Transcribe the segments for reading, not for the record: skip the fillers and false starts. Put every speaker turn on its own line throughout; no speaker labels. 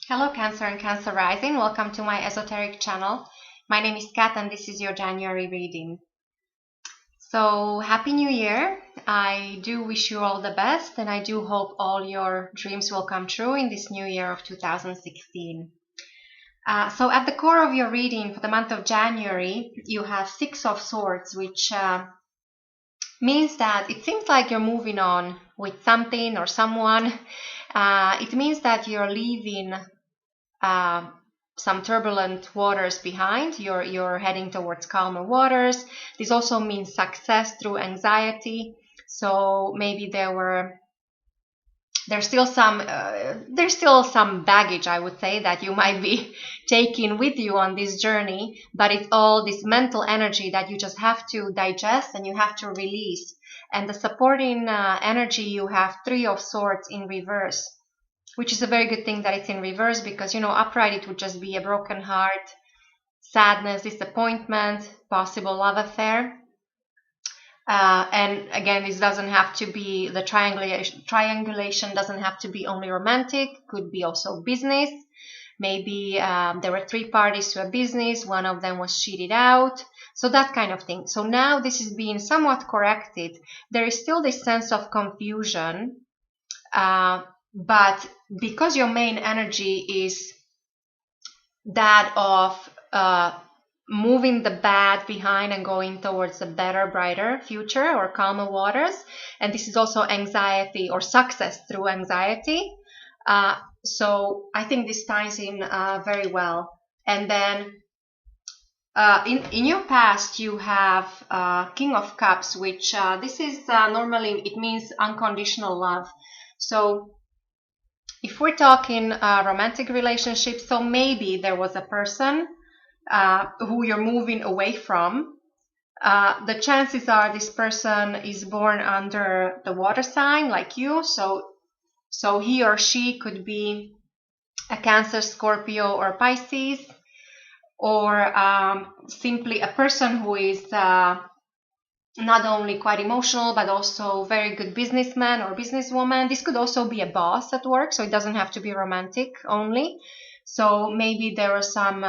Hello, Cancer and Cancer Rising. Welcome to my esoteric channel. My name is Kat, and this is your January reading. So, Happy New Year. I do wish you all the best, and I do hope all your dreams will come true in this new year of 2016. So, at the core of your reading for the month of January, you have Six of Swords, which means that it seems like you're moving on with something or someone. It means that you're leaving some turbulent waters behind. You're heading towards calmer waters. This also means success through anxiety. So maybe there's still some baggage, I would say, that you might be taking with you on this journey, but it's all this mental energy that you just have to digest and you have to release. And the supporting energy, you have Three of Swords in reverse, which is a very good thing that it's in reverse, because upright it would just be a broken heart, sadness, disappointment, possible love affair. And again, this doesn't have to be, the triangulation doesn't have to be only romantic, could be also business. Maybe there were three parties to a business, one of them was cheated out, so that kind of thing. So now this is being somewhat corrected. There is still this sense of confusion, but because your main energy is that of moving the bad behind and going towards a better, brighter future or calmer waters, and this is also anxiety or success through anxiety. So I think this ties in very well. And then in your past, you have King of Cups, which this is normally, it means unconditional love. So if we're talking romantic relationships, so maybe there was a person who you're moving away from. The chances are this person is born under the water sign like you, so he or she could be a Cancer, Scorpio, or Pisces, or simply a person who is not only quite emotional, but also very good businessman or businesswoman. This could also be a boss at work, so it doesn't have to be romantic only. So maybe there are some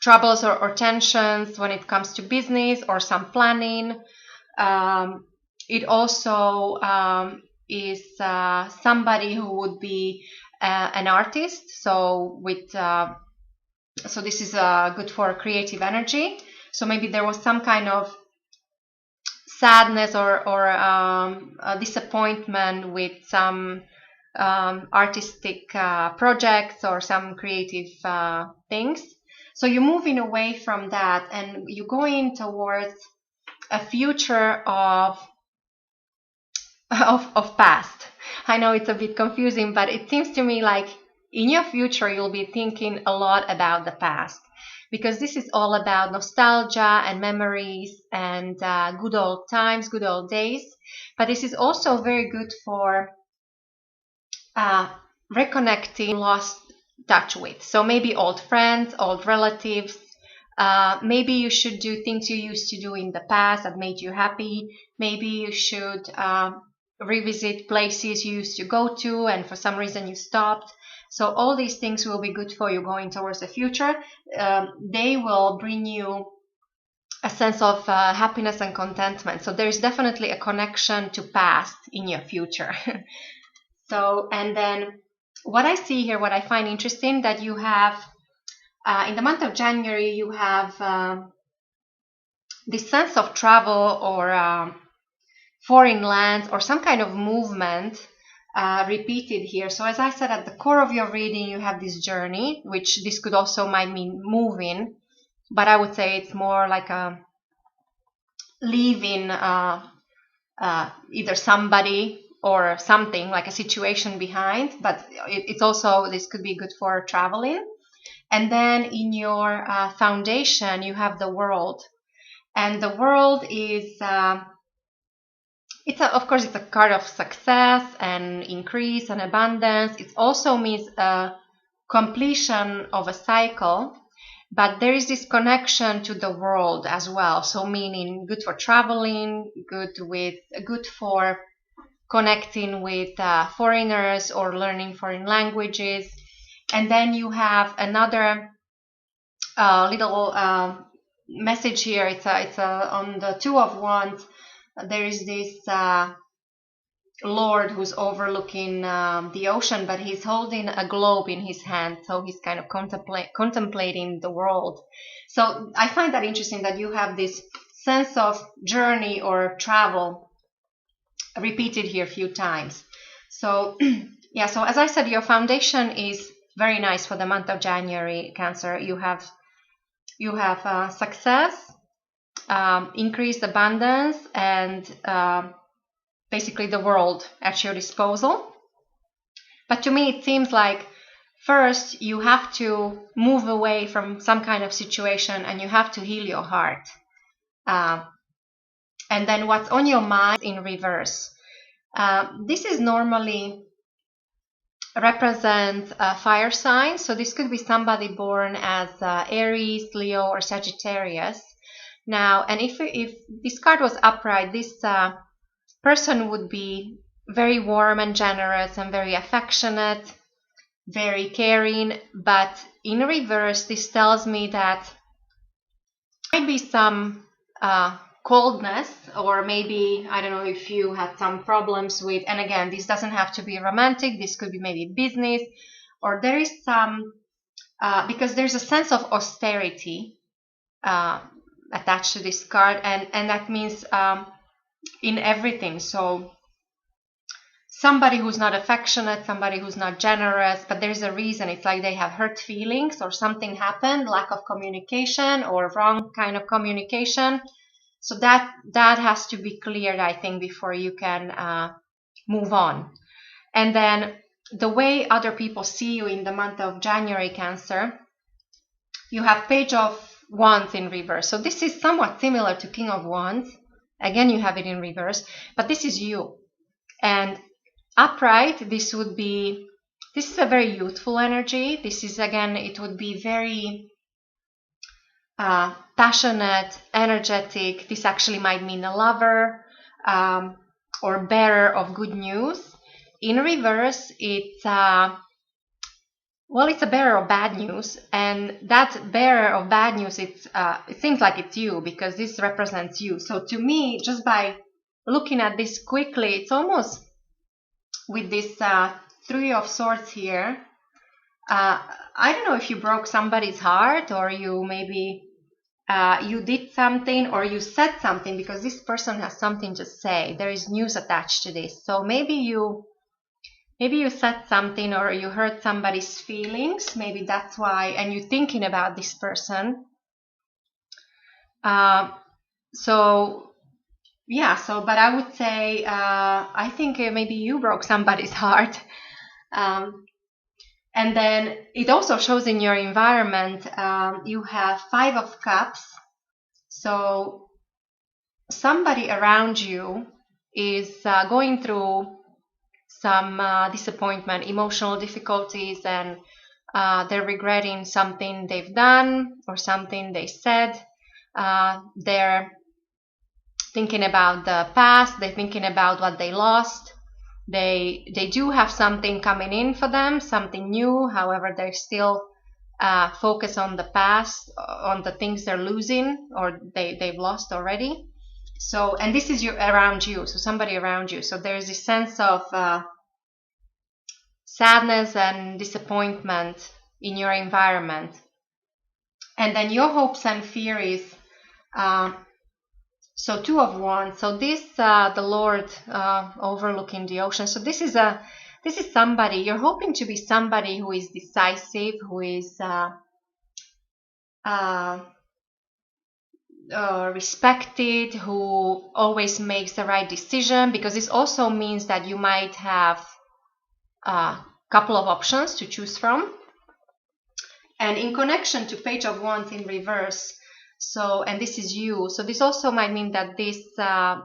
troubles or tensions when it comes to business or some planning. It also is somebody who would be an artist. So so this is good for creative energy. So maybe there was some kind of sadness or disappointment with some artistic projects or some creative things. So you're moving away from that and you're going towards a future of past. I know it's a bit confusing, but it seems to me like in your future you'll be thinking a lot about the past, because this is all about nostalgia and memories and good old times, good old days. But this is also very good for reconnecting lost touch with. So maybe old friends, old relatives. Maybe you should do things you used to do in the past that made you happy. Maybe you should revisit places you used to go to and for some reason you stopped. So all these things will be good for you going towards the future. They will bring you a sense of happiness and contentment. So there is definitely a connection to past in your future. So, and then what I see here, what I find interesting, that you have in the month of January, you have this sense of travel or foreign lands or some kind of movement repeated here. So as I said, at the core of your reading, you have this journey, which this could also might mean moving, but I would say it's more like a leaving either somebody or something, like a situation behind, but it's also, this could be good for traveling. And then in your foundation, you have the World, and the World is of course, it's a card of success and increase and abundance. It also means a completion of a cycle, but there is this connection to the world as well. So meaning good for traveling, good for connecting with foreigners or learning foreign languages. And then you have another little message here. It's on the Two of Wands. There is this Lord who's overlooking the ocean, but he's holding a globe in his hand, so he's kind of contemplating the world. So I find that interesting that you have this sense of journey or travel repeated here a few times. So yeah, so as I said, your foundation is very nice for the month of January, Cancer. You have success, increased abundance, and basically the world at your disposal. But to me, it seems like first you have to move away from some kind of situation and you have to heal your heart. And then what's on your mind in reverse. This is normally represents a fire sign. So this could be somebody born as Aries, Leo, or Sagittarius. Now, and if this card was upright, this person would be very warm and generous and very affectionate, very caring. But in reverse, this tells me that there might be some coldness, or maybe, I don't know if you had some problems with, and again, this doesn't have to be romantic, this could be maybe business, or there is some, because there's a sense of austerity attached to this card, and that means in everything. So somebody who's not affectionate, somebody who's not generous, but there's a reason. It's like they have hurt feelings or something happened, lack of communication or wrong kind of communication. So that has to be cleared, I think, before you can move on. And then the way other people see you in the month of January, Cancer, you have Page of Wands in reverse. So this is somewhat similar to King of Wands. Again, you have it in reverse, but this is you. And upright, this is a very youthful energy. This is, again, it would be very passionate, energetic. This actually might mean a lover or bearer of good news. In reverse, it's it's a bearer of bad news, and that bearer of bad news, it seems like it's you, because this represents you. So to me, just by looking at this quickly, it's almost with this Three of Swords here. I don't know if you broke somebody's heart, or you maybe you did something, or you said something, because this person has something to say. There is news attached to this. So maybe you said something, or you hurt somebody's feelings. Maybe that's why, and you're thinking about this person. But I would say, I think maybe you broke somebody's heart. And then it also shows in your environment, you have Five of Cups. So somebody around you is going through some disappointment, emotional difficulties, and they're regretting something they've done or something they said. They're thinking about the past. They're thinking about what they lost. They do have something coming in for them, something new. However, they're still focused on the past, on the things they're losing or they've lost already. So, and this is around you, so somebody around you. So there's this sense of sadness and disappointment in your environment. And then your hopes and fears. So Two of Wands. So this, the Lord overlooking the ocean. So this is somebody, you're hoping to be somebody who is decisive, who is respected, who always makes the right decision, because this also means that you might have a couple of options to choose from. And in connection to Page of Wands in reverse, so, and this is you, so this also might mean that this,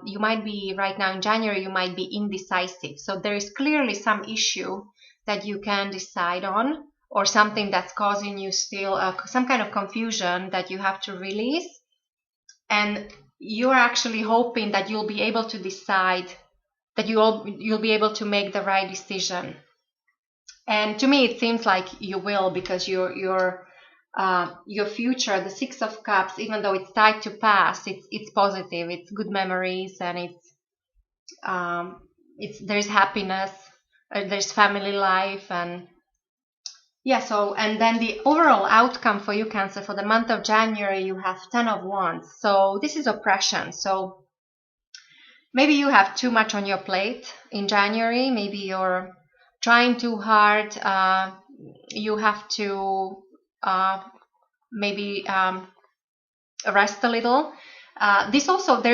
you might be right now in January, you might be indecisive. So there is clearly some issue that you can decide on, or something that's causing you still some kind of confusion that you have to release. And you're actually hoping that you'll be able to decide, that you'll be able to make the right decision. And to me, it seems like you will, because your future, the Six of Cups, even though it's tied to past, it's positive. It's good memories, and it's there's happiness, there's family life, and yeah. So, and then the overall outcome for you, Cancer, for the month of January, you have Ten of Wands. So this is oppression. So maybe you have too much on your plate in January. Maybe you're trying too hard. You have to maybe rest a little. There's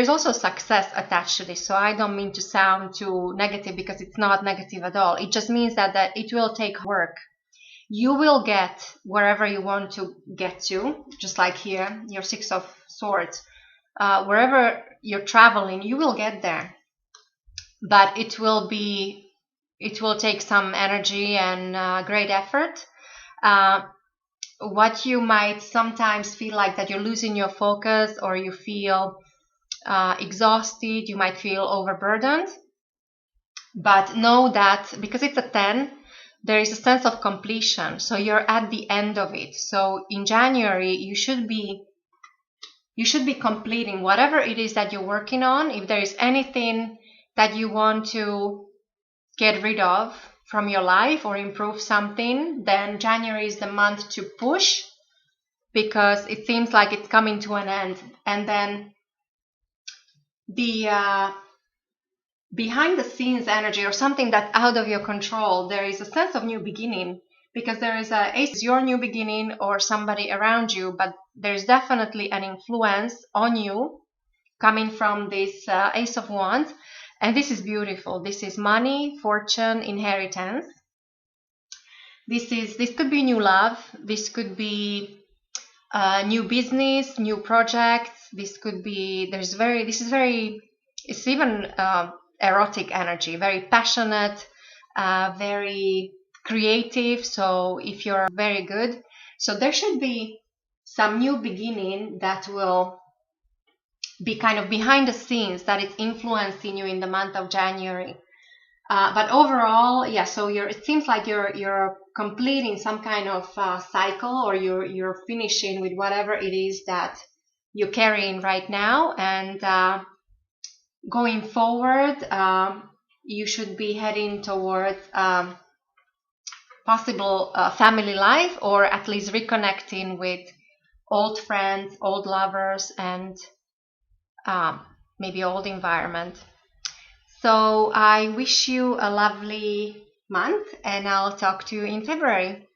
also success attached to this. So I don't mean to sound too negative, because it's not negative at all. It just means that it will take work. You will get wherever you want to get to, just like here, your Six of Swords. Wherever you're traveling, you will get there. But it will take some energy and great effort. What you might sometimes feel like that you're losing your focus, or you feel exhausted, you might feel overburdened. But know that because it's a 10, there is a sense of completion. So you're at the end of it. So in January, you should be completing whatever it is that you're working on. If there is anything that you want to get rid of from your life or improve something, then January is the month to push, because it seems like it's coming to an end. And then the behind the scenes energy, or something that's out of your control, there is a sense of new beginning, because there is your new beginning or somebody around you, but there's definitely an influence on you coming from this Ace of Wands. And this is beautiful. This is money, fortune, inheritance. This could be new love. This could be new business, new projects. This could be, it's even erotic energy, very passionate, very creative. So if you're very good, so there should be some new beginning that will be kind of behind the scenes, that is influencing you in the month of January. But overall, yeah, so it seems like you're completing some kind of cycle, or you're finishing with whatever it is that you're carrying right now. And going forward, you should be heading towards possible family life, or at least reconnecting with old friends, old lovers, and maybe old environment. So I wish you a lovely month, and I'll talk to you in February.